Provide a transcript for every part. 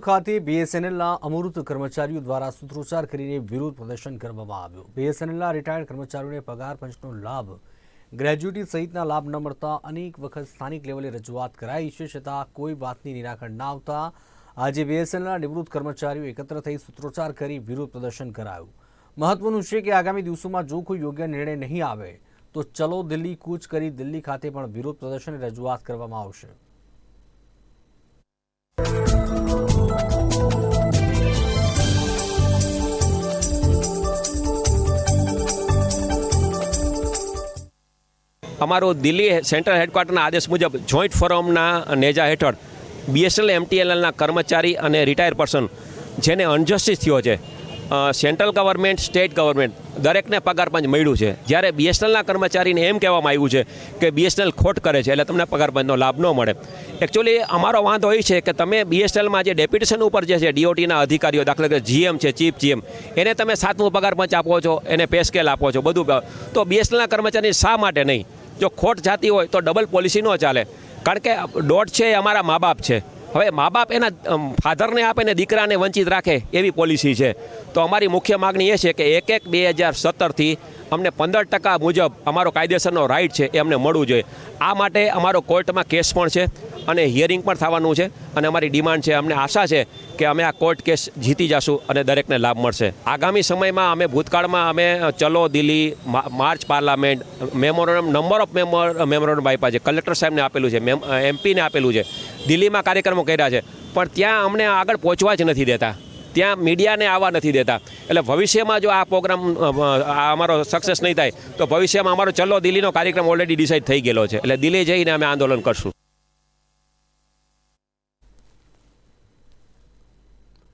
ખાતે બીએસએનએલના અમૃત કર્મચારીઓ દ્વારા સૂત્રોચ્ચાર કરીને વિરોધ પ્રદર્શન કરવામાં આવ્યું। બીએસએનએલના રિટાયર્ડ કર્મચારીઓને પગાર પંચનો લાભ, ગ્રેજ્યુટી સહિતના લાભ ન મળતા અનેક વખત સ્થાનિક લેવલે રજૂઆત કરાઈ છે, છતાં કોઈ વાતની નિરાકરણ ન આવતા આજે બીએસએનએલના નિવૃત્ત કર્મચારીઓ એકત્ર થઈ સૂત્રોચ્ચાર કરી વિરોધ પ્રદર્શન કરાયું। મહત્વનું છે કે આગામી દિવસોમાં જો કોઈ યોગ્ય નિર્ણય નહીં આવે તો ચલો દિલ્હી કૂચ કરી દિલ્હી ખાતે પણ વિરોધ પ્રદર્શન રજૂઆત કરવામાં આવશે। અમારું દિલ્હી સેન્ટ્રલ હેડક્વાર્ટરના આદેશ મુજબ જોઈન્ટ ફોરમના નેજા હેઠળ બીએસએનએલ એમટીએનએલના કર્મચારી અને રિટાયર પર્સન જેને અનજસ્ટિસ થયો છે, સેન્ટ્રલ ગવર્મેન્ટ, સ્ટેટ ગવર્મેન્ટ દરેકને પગાર પંચ મળ્યું છે। જ્યારે બીએસએનએલના કર્મચારીને એમ કહેવામાં આવ્યું છે કે બીએસએનએલ ખોટ કરે છે એટલે તમને પગાર પંચનો લાભ ન મળે। એકચ્યુઅલી અમારો વાંધો એ છે કે તમે બીએસએનએલમાં જે ડેપ્યુટેશન ઉપર જે છે ડીઓટીના અધિકારીઓ, દાખલા તરીકે જીએમ છે, ચીફ જીએમ, એને તમે 7મું પગાર પંચ આપો છો, એને પે સ્કેલ આપો છો, બધું, તો બીએસએનએલના કર્મચારી શા માટે નહીં? જો ખોટ જાતી હોય તો ડબલ પોલિસી ન ચાલે, કારણ કે દોઢ છે એ અમારા મા બાપ છે। હવે મા બાપ એના ફાધરને આપે ને દીકરાને વંચિત રાખે એવી પોલિસી છે। તો અમારી મુખ્ય માગણી એ છે કે 1/1/2017થી અમને 15% મુજબ અમારો કાયદેસરનો રાઇટ છે એ અમને મળવું જોઈએ। આ માટે અમારો કોર્ટમાં કેસ પણ છે અને હિયરિંગ પણ થવાનું છે અને અમારી ડિમાન્ડ છે, અમને આશા છે કે અમે આ કોર્ટ કેસ જીતી જશું અને દરેકને લાભ મળશે। આગામી સમયમાં અમે ભૂતકાળમાં અમે ચલો Delhi, March parliament, memorandum, number of memorandum આપ્યા છે, કલેક્ટર સાહેબને આપેલું છે, એમપીને આપેલું છે, દિલ્હીમાં કાર્યક્રમો કર્યા છે, પણ ત્યાં અમને આગળ પહોંચવા જ નથી દેતા, ત્યાં મીડિયાને આવવા નથી દેતા। એટલે ભવિષ્યમાં જો આ પ્રોગ્રામ અમારો સક્સેસ નહીં થાય તો ભવિષ્યમાં અમારો ચલો દિલ્હીનો કાર્યક્રમ ઓલરેડી ડિસાઇડ થઈ ગયેલો છે, એટલે દિલ્હી જઈને અમે આંદોલન કરશું।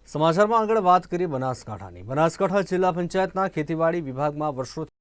સમાચારમાં આગળ વાત કરીએ બનાસકાંઠાની। બનાસકાંઠા જિલ્લા પંચાયતના ખેતીવાડી વિભાગમાં વર્ષોથી